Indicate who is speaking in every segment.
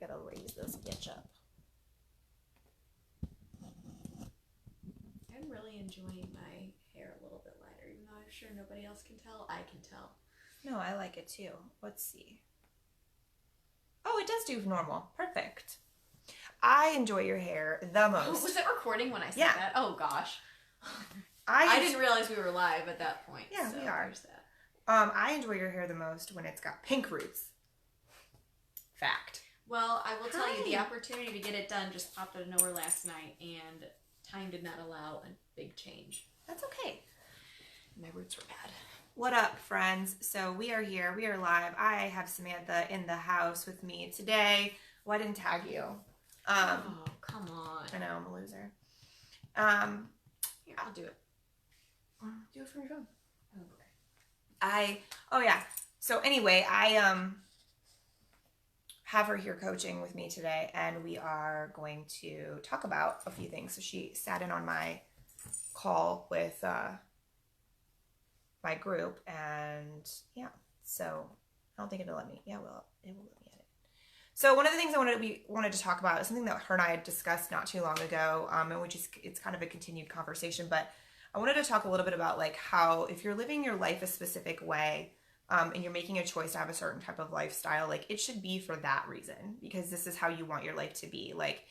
Speaker 1: gotta raise this bitch up.
Speaker 2: I'm really enjoying my hair a little bit lighter, even though I'm sure nobody else can tell. I can tell.
Speaker 1: No, I like it too. Let's see. Oh, it does do normal. Perfect. I enjoy your hair the most.
Speaker 2: Was it recording when I said that? Oh gosh. I didn't realize we were live at that point.
Speaker 1: Yeah,
Speaker 2: so
Speaker 1: we are.
Speaker 2: There's that.
Speaker 1: I enjoy your hair the most when it's got pink roots. Fact.
Speaker 2: Well, I will tell you, the opportunity to get it done just popped out of nowhere last night, and time did not allow a big change.
Speaker 1: That's okay.
Speaker 2: My roots were bad.
Speaker 1: What up, friends? So we are here. We are live. I have Samantha in the house with me today. Well, I didn't tag you.
Speaker 2: Oh, come on.
Speaker 1: I know, I'm a loser.
Speaker 2: Here, I'll do it.
Speaker 1: Do it from your phone.
Speaker 2: Okay.
Speaker 1: So anyway, I have her here coaching with me today, and we are going to talk about a few things. So she sat in on my call with my group, and yeah, so I don't think it'll let me. Yeah, well, it will let me edit. So one of the things we wanted to talk about is something that her and I had discussed not too long ago, and which is, it's kind of a continued conversation, but I wanted to talk a little bit about like how if you're living your life a specific way, and you're making a choice to have a certain type of lifestyle, like it should be for that reason, because this is how you want your life to be. Like,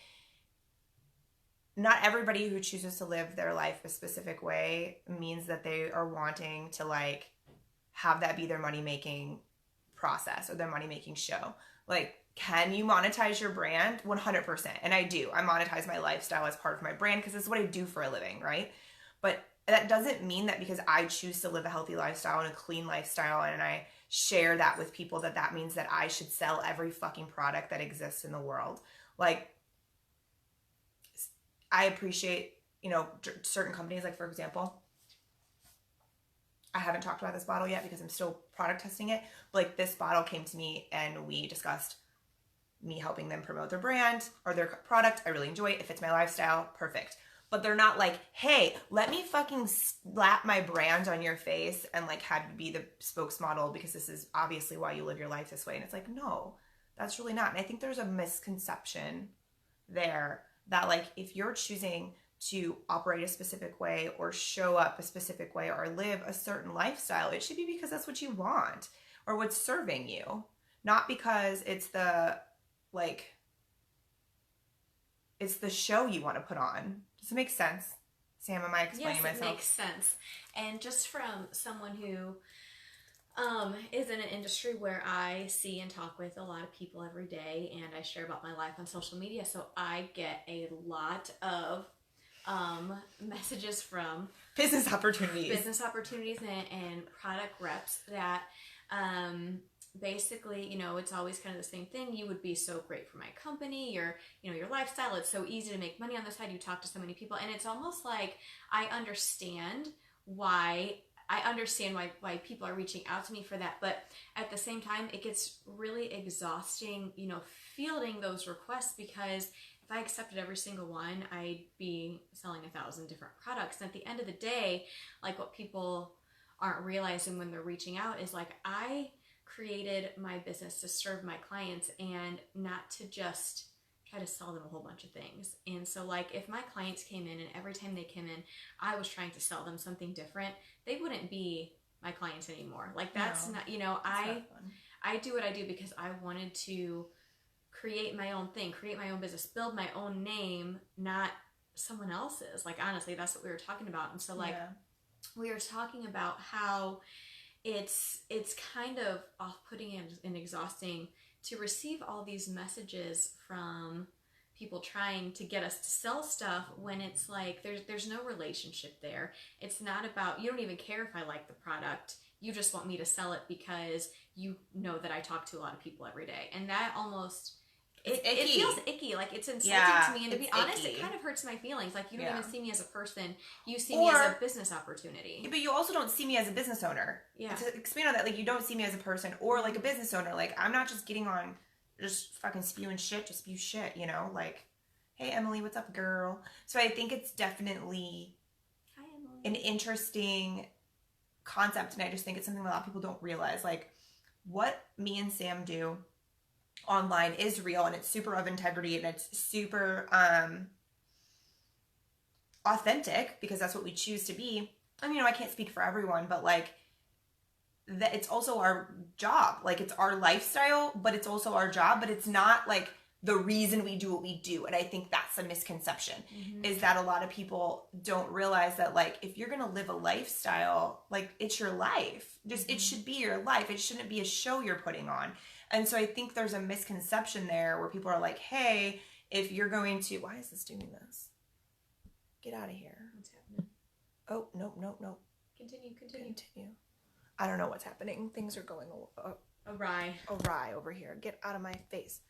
Speaker 1: not everybody who chooses to live their life a specific way means that they are wanting to like have that be their money-making process or their money-making show. Like, can you monetize your brand? 100%. And I do. I monetize my lifestyle as part of my brand because it's what I do for a living, right? But that doesn't mean that because I choose to live a healthy lifestyle and a clean lifestyle and I share that with people that means that I should sell every fucking product that exists in the world. Like, I appreciate, certain companies, like for example, I haven't talked about this bottle yet because I'm still product testing it, but like this bottle came to me and we discussed me helping them promote their brand or their product. I really enjoy it. If it's my lifestyle, perfect. But they're not like, hey, let me fucking slap my brand on your face and like have you be the spokesmodel because this is obviously why you live your life this way. And it's like, no, that's really not. And I think there's a misconception there that like if you're choosing to operate a specific way or show up a specific way or live a certain lifestyle, it should be because that's what you want or what's serving you, not because it's the show you want to put on. Does it make sense? Sam, am I explaining myself?
Speaker 2: Yes, it makes sense. And just from someone who is in an industry where I see and talk with a lot of people every day, and I share about my life on social media, so I get a lot of messages from
Speaker 1: business opportunities
Speaker 2: and product reps that basically, it's always kind of the same thing. You would be so great for my company, your lifestyle. It's so easy to make money on the side. You talk to so many people, and it's almost like I understand why people are reaching out to me for that. But at the same time, it gets really exhausting, fielding those requests, because if I accepted every single one, I'd be selling 1,000 different products. And at the end of the day, like what people aren't realizing when they're reaching out is like, I created my business to serve my clients and not to just try to sell them a whole bunch of things. And so like if my clients came in and every time they came in, I was trying to sell them something different, they wouldn't be my clients anymore. Like that's not, I do what I do because I wanted to create my own thing, create my own business, build my own name, not someone else's. Like honestly, that's what we were talking about. And so like we were talking about how it's kind of off-putting and exhausting to receive all these messages from people trying to get us to sell stuff when it's like there's no relationship there. It's not about, you don't even care if I like the product. You just want me to sell it because you know that I talk to a lot of people every day. And that almost... It feels icky, like it's insulting to me, and to be honest, it kind of hurts my feelings. Like you don't even see me as a person; you see me as a business opportunity.
Speaker 1: But you also don't see me as a business owner. Yeah. To expand on that, like you don't see me as a person or like a business owner. Like I'm not just getting on, just fucking spewing shit, just spew shit. Like, hey Emily, what's up, girl? So I think it's definitely an interesting concept, and I just think it's something that a lot of people don't realize. Like what me and Sam do online is real and it's super of integrity and it's super authentic because that's what we choose to be. I mean, I can't speak for everyone, but like that it's also our job. Like it's our lifestyle, but it's also our job, but it's not like the reason we do what we do. And I think that's a misconception is that a lot of people don't realize that like if you're going to live a lifestyle, like it's your life. Just it should be your life. It shouldn't be a show you're putting on. And so I think there's a misconception there where people are like, "Hey, if you're going to why is this doing this? Get out of here."
Speaker 2: What's happening?
Speaker 1: Oh, nope. Continue. I don't know what's happening. Things are going
Speaker 2: awry
Speaker 1: over here. Get out of my face.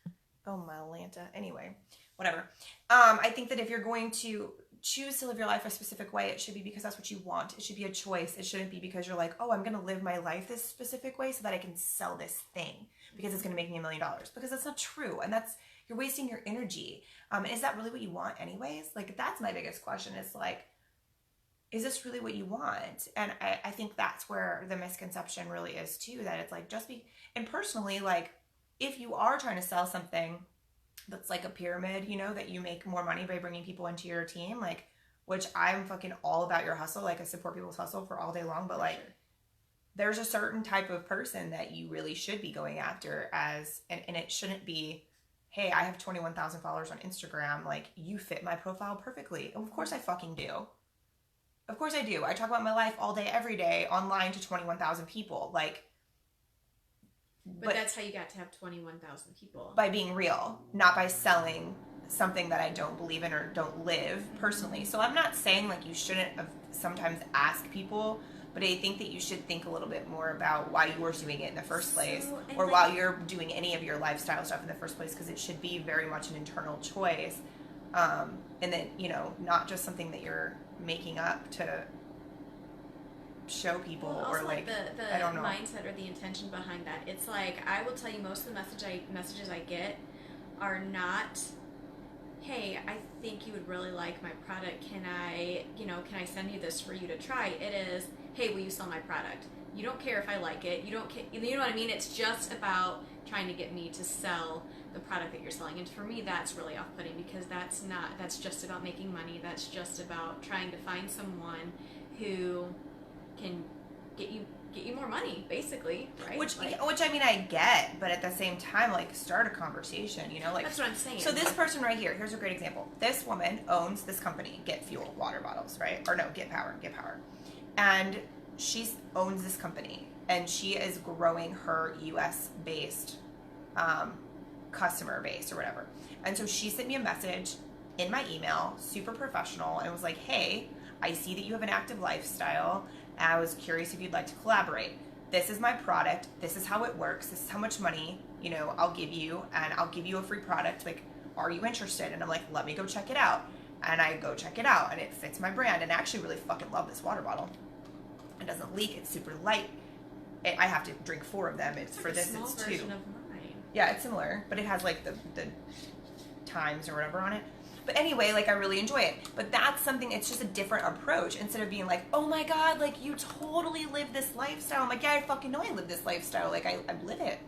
Speaker 1: Oh, my Lanta. Anyway, whatever. I think that if you're going to choose to live your life a specific way, it should be because that's what you want. It should be a choice. It shouldn't be because you're like, oh, I'm going to live my life this specific way so that I can sell this thing because it's going to make me $1 million. Because that's not true. And you're wasting your energy. Is that really what you want anyways? Like, that's my biggest question is like, is this really what you want? And I think that's where the misconception really is too, that it's like and personally, like if you are trying to sell something that's like a pyramid, you know, that you make more money by bringing people into your team, like, which I'm fucking all about your hustle. Like I support people's hustle for all day long, but like there's a certain type of person that you really should be going after and it shouldn't be, hey, I have 21,000 followers on Instagram. Like you fit my profile perfectly. Of course I fucking do. Of course I do. I talk about my life all day, every day, online to 21,000 people. Like,
Speaker 2: but that's how you got to have 21,000 people.
Speaker 1: By being real, not by selling something that I don't believe in or don't live personally. So I'm not saying like you shouldn't have sometimes ask people, but I think that you should think a little bit more about why you were doing it in the first place or while you're doing any of your lifestyle stuff in the first place, because it should be very much an internal choice. And then, you know, not just something that you're making up to show people
Speaker 2: or
Speaker 1: like
Speaker 2: the
Speaker 1: I don't know.
Speaker 2: mindset or the intention behind that. It's like I will tell you most of the messages I get are not, hey, I think you would really like my product. Can I send you this for you to try? It is, hey, will you sell my product? You don't care if I like it. You don't care. You know what I mean? It's just about trying to get me to sell the product that you're selling. And for me, that's really off-putting because that's just about making money. That's just about trying to find someone who can get you more money, basically, right?
Speaker 1: Which I mean I get, but at the same time, like start a conversation, you know, like
Speaker 2: that's what I'm saying.
Speaker 1: So this person right here, here's a great example. This woman owns this company, Get Fuel water bottles, right? Or no, Get Power, and she owns this company, and she is growing her U.S. based customer base or whatever. And so she sent me a message in my email, super professional, and was like, hey, I see that you have an active lifestyle. And I was curious if you'd like to collaborate. This is my product. This is how it works. This is how much money, you know, I'll give you, and I'll give you a free product. Like, are you interested? And I'm like, let me go check it out. And I go check it out, and it fits my brand. And I actually really fucking love this water bottle. It doesn't leak. It's super light. I have to drink 4 of them. It's for
Speaker 2: like
Speaker 1: this.
Speaker 2: It's 2. Of mine.
Speaker 1: Yeah, it's similar, but it has like the times or whatever on it. But anyway, like I really enjoy it. But that's something, it's just a different approach. Instead of being like, oh my God, like you totally live this lifestyle. I'm like, yeah, I fucking know I live this lifestyle. Like I live it.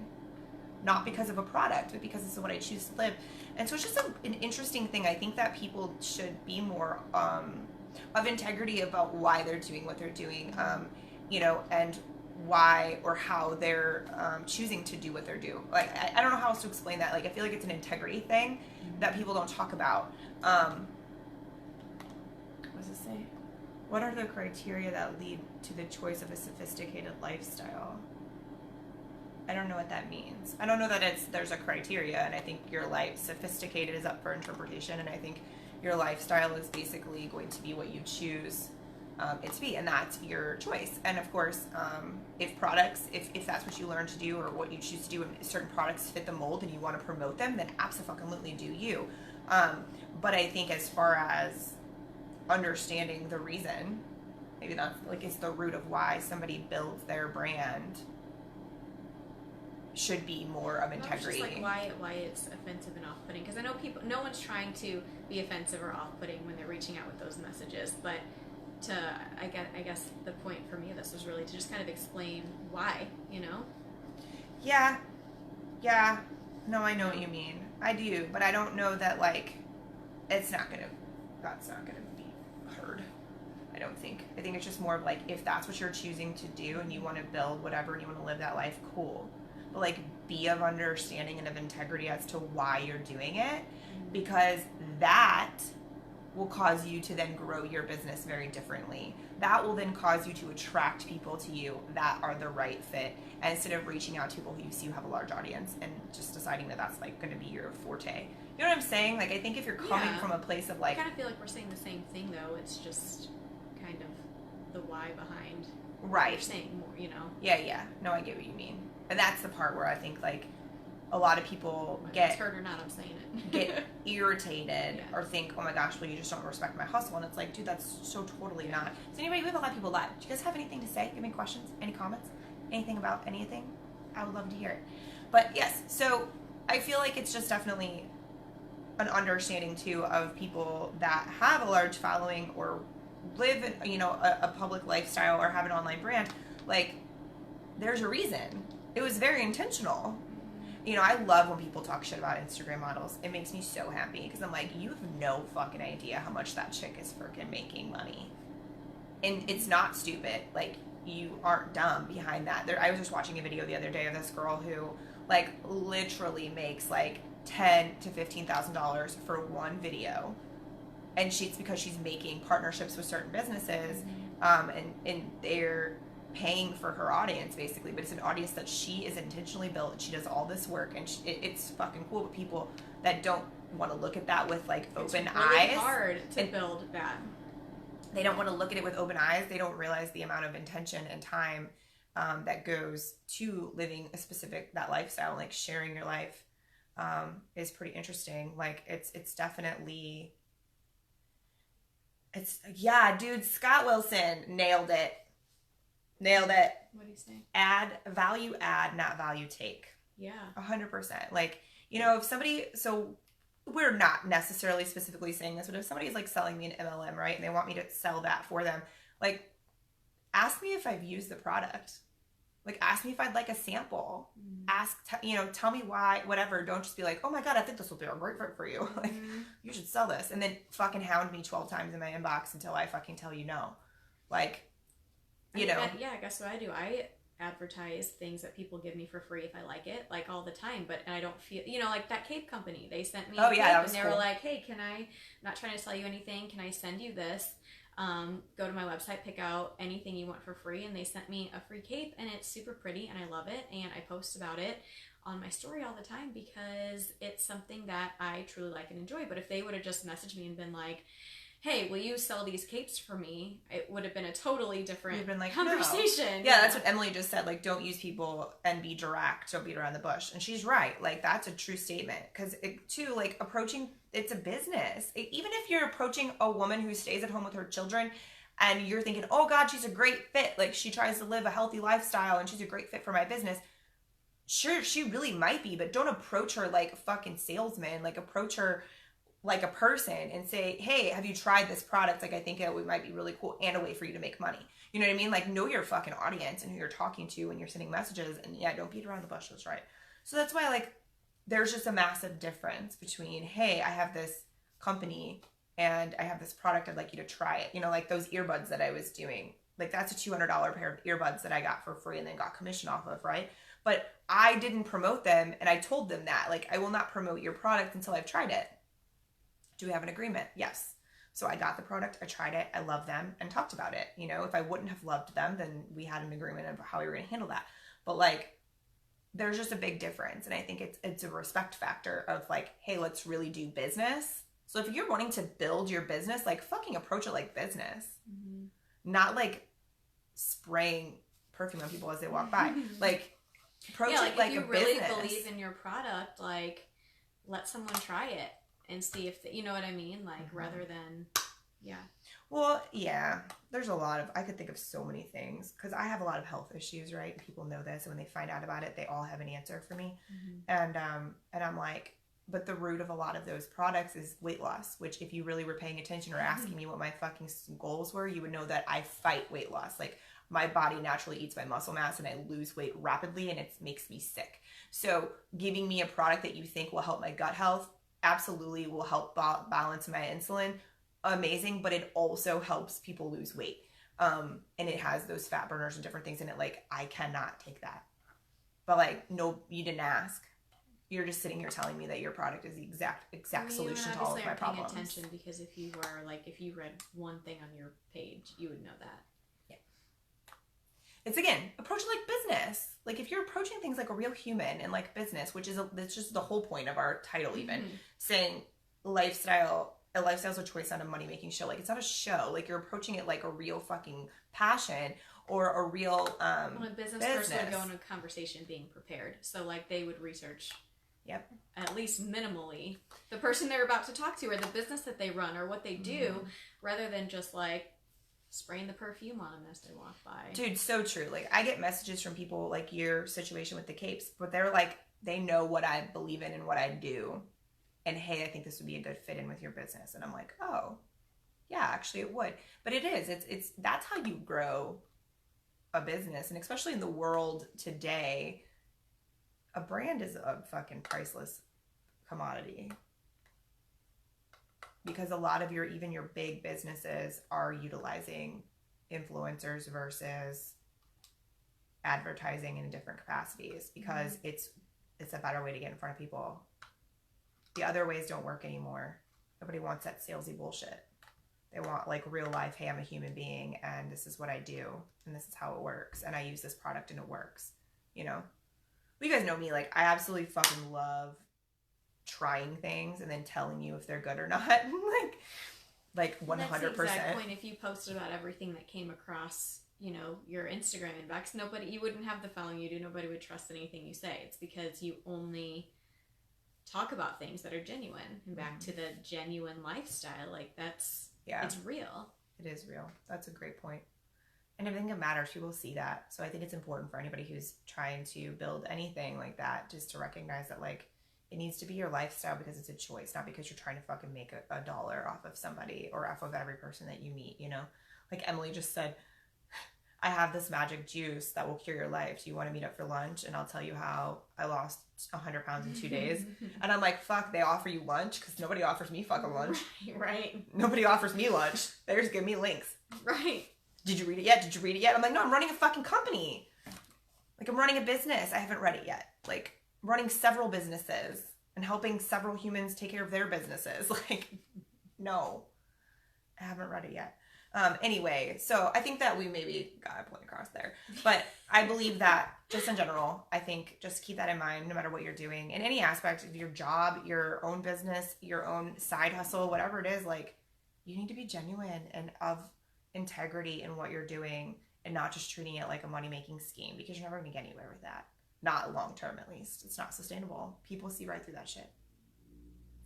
Speaker 1: Not because of a product, but because it's what I choose to live. And so it's just an interesting thing. I think that people should be more of integrity about why they're doing what they're doing, you know, and why or how they're choosing to do what they're doing. Like, I don't know how else to explain that. Like, I feel like it's an integrity thing that people don't talk about. What does it say? What are the criteria that lead to the choice of a sophisticated lifestyle? I don't know what that means. I don't know that there's a criteria, and I think your life, sophisticated is up for interpretation, and I think your lifestyle is basically going to be what you choose it to be, and that's your choice. And of course, if that's what you learn to do or what you choose to do, and certain products fit the mold and you want to promote them, then absolutely do you. But I think as far as understanding the reason, maybe that's like it's the root of why somebody builds their brand, should be more of integrity.
Speaker 2: Just like why it's offensive and off-putting, because I know no one's trying to be offensive or off-putting when they're reaching out with those messages, but I guess the point for me of this was really to just kind of explain why, you know?
Speaker 1: Yeah. No, I know what you mean. I do, but I don't know that, like, that's not gonna be heard. I don't think. I think it's just more of like, if that's what you're choosing to do and you want to build whatever and you want to live that life, cool. But like, be of understanding and of integrity as to why you're doing it, because that will cause you to then grow your business very differently. That will then cause you to attract people to you that are the right fit, and instead of reaching out to people who you see you have a large audience and just deciding that that's like going to be your forte. You know what I'm saying? Like, I think if you're coming from a place of like,
Speaker 2: I kind of feel like we're saying the same thing though. It's just kind of the why behind
Speaker 1: right.
Speaker 2: What you're saying more, you know?
Speaker 1: Yeah. No, I get what you mean. And that's the part where I think like a lot of people
Speaker 2: Whether
Speaker 1: get
Speaker 2: it's heard or not, I'm saying it.
Speaker 1: get irritated or think, oh my gosh, well, you just don't respect my hustle. And it's like, dude, that's so totally not. So anyway, we have a lot of people live. Do you guys have anything to say? Any questions? Any comments? Anything about anything? I would love to hear it. But yes, so I feel like it's just definitely an understanding too of people that have a large following or live in, you know, a public lifestyle or have an online brand. Like, there's a reason. It was very intentional. You know, I love when people talk shit about Instagram models. It makes me so happy because I'm like, you have no fucking idea how much that chick is freaking making money. And it's not stupid. Like, you aren't dumb behind that. I was just watching a video the other day of this girl who, like, literally makes like $10,000 to $15,000 for one video, and it's because she's making partnerships with certain businesses, and they're paying for her audience basically, but it's an audience that she is intentionally built, and she does all this work, and it's fucking cool. But people that don't want to look at that with like open eyes,
Speaker 2: it's hard to build that.
Speaker 1: They don't want to look at it with open eyes. They don't realize the amount of intention and time that goes to living a specific, that lifestyle, like sharing your life, is pretty interesting. Like, it's definitely, yeah, dude, Scott Wilson nailed it. What
Speaker 2: do you say?
Speaker 1: Value add, not value take.
Speaker 2: Yeah.
Speaker 1: 100%. Like, you know, if somebody, so we're not necessarily specifically saying this, but if somebody's like selling me an MLM, right, and they want me to sell that for them, like, ask me if I've used the product. Like, ask me if I'd like a sample. Tell me why, whatever. Don't just be like, oh my God, I think this will be a great fit for you. Like, you should sell this. And then fucking hound me 12 times in my inbox until I fucking tell you no. Like, you know.
Speaker 2: Yeah, I guess what I do, I advertise things that people give me for free if I like it, like all the time. But I don't feel, you know, like that cape company, they sent me a cape, and they were like, hey, can I, not trying to sell you anything, can I send you this? Go to my website, pick out anything you want for free, and they sent me a free cape, and it's super pretty and I love it, and I post about it on my story all the time because it's something that I truly like and enjoy. But if they would have just messaged me and been like, hey, will you sell these capes for me? It would have been a totally different conversation.
Speaker 1: No. Yeah, that's what Emily just said. Like, don't use people and be direct. Don't beat around the bush. And she's right. Like, that's a true statement. Because, too, like, approaching, it's a business. Even if you're approaching a woman who stays at home with her children and you're thinking, oh, God, she's a great fit. Like, she tries to live a healthy lifestyle and she's a great fit for my business. Sure, she really might be. But don't approach her like a fucking salesman. Like, approach her like a person and say, hey, have you tried this product? Like, I think it might be really cool and a way for you to make money. You know what I mean? Like, know your fucking audience and who you're talking to when you're sending messages. And yeah, don't beat around the bush. That's right. So that's why, like, there's just a massive difference between, hey, I have this company and I have this product, I'd like you to try it. You know, like those earbuds that I was doing. Like, that's a $200 pair of earbuds that I got for free and then got commission off of, right? But I didn't promote them, and I told them that, like, I will not promote your product until I've tried it. Do we have an agreement? Yes. So I got the product, I tried it, I love them, and talked about it. You know, if I wouldn't have loved them, then we had an agreement of how we were going to handle that. But, like, there's just a big difference. And I think it's a respect factor of, like, hey, let's really do business. So if you're wanting to build your business, like, fucking approach it like business. Not, like, spraying perfume on people as they walk by. Like, approach it like a business. If you really
Speaker 2: believe in your product, like, let someone try it. And see if, you know what I mean? Like, rather than, yeah.
Speaker 1: Well, yeah. There's a lot of, I could think of so many things. Because I have a lot of health issues, right? People know this. And when they find out about it, they all have an answer for me. And I'm like, but the root of a lot of those products is weight loss. Which, if you really were paying attention or asking me what my fucking goals were, you would know that I fight weight loss. Like, my body naturally eats my muscle mass and I lose weight rapidly and it makes me sick. So giving me a product that you think will help my gut health absolutely will help balance my insulin. Amazing, but it also helps people lose weight. And it has those fat burners and different things in it. Like, I cannot take that. But like, no, you didn't ask. You're just sitting here telling me that your product is the exact solution to all of my problems.
Speaker 2: Paying attention, because if you read one thing on your page, you would know that.
Speaker 1: Yeah. It's, again, approach it like business. Like, if you're approaching things like a real human and like business, which is that's just the whole point of our title, even saying lifestyle's a choice, not a money making show. Like, it's not a show. Like, you're approaching it like a real fucking passion or a real
Speaker 2: well, a business person would go into a conversation being prepared. So like, they would research. Yep. At least minimally, the person they're about to talk to, or the business that they run, or what they do, rather than just like spraying the perfume on them as they walk by.
Speaker 1: Dude, so true. Like, I get messages from people like your situation with the capes, but they're like, they know what I believe in and what I do. And hey, I think this would be a good fit in with your business. And I'm like, oh, yeah, actually it would. But it is. It's that's how you grow a business. And especially in the world today, a brand is a fucking priceless commodity, because a lot of your big businesses are utilizing influencers versus advertising in different capacities, because it's a better way to get in front of people. The other ways don't work anymore. Nobody wants that salesy bullshit. They want like real life, hey, I'm a human being and this is what I do and this is how it works and I use this product and it works, you know? You guys know me, like, I absolutely fucking love trying things and then telling you if they're good or not. like 100%. That's the exact
Speaker 2: point. If you posted about everything that came across, you know, your Instagram inbox, you wouldn't have the following you do. Nobody would trust anything you say. It's because you only talk about things that are genuine. And back to the genuine lifestyle, like, that's, it's real.
Speaker 1: It is real. That's a great point. And I think it matters. People see that. So I think it's important for anybody who's trying to build anything like that, just to recognize that, like, it needs to be your lifestyle because it's a choice, not because you're trying to fucking make a dollar off of somebody or off of every person that you meet, you know? Like Emily just said, I have this magic juice that will cure your life. Do you want to meet up for lunch? And I'll tell you how I lost 100 pounds in 2 days. And I'm like, fuck, they offer you lunch? Because nobody offers me fucking lunch.
Speaker 2: Right.
Speaker 1: Nobody offers me lunch. They just give me links.
Speaker 2: Right.
Speaker 1: Did you read it yet? Did you read it yet? I'm like, no, I'm running a fucking company. Like, I'm running a business. I haven't read it yet. Like, running several businesses and helping several humans take care of their businesses. Like, no, I haven't read it yet. Anyway, so I think that we maybe got a point across there. But I believe that just in general, I think just keep that in mind no matter what you're doing. In any aspect of your job, your own business, your own side hustle, whatever it is, like, you need to be genuine and of integrity in what you're doing and not just treating it like a money-making scheme, because you're never going to get anywhere with that. Not long-term, at least. It's not sustainable. People see right through that shit.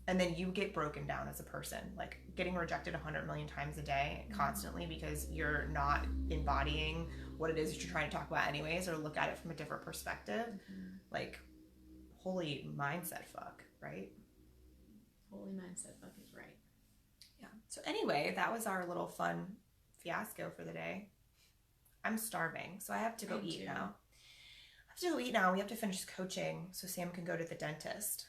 Speaker 1: And then you get broken down as a person, like getting rejected 100 million times a day constantly because you're not embodying what it is that you're trying to talk about anyways, or look at it from a different perspective. Like, holy mindset fuck, right?
Speaker 2: Holy mindset fuck is right.
Speaker 1: Yeah. So anyway, that was our little fun fiasco for the day. I'm starving, so I have to go eat now. I have to go eat now. We have to finish coaching so Sam can go to the dentist.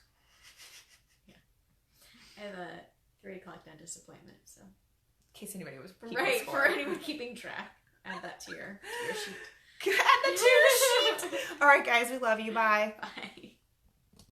Speaker 2: I have a 3 o'clock dentist appointment, so.
Speaker 1: In case anybody was
Speaker 2: right, for anyone keeping track. Add that to your sheet.
Speaker 1: Add that to your sheet. All right, guys, we love you. Bye.
Speaker 2: Bye.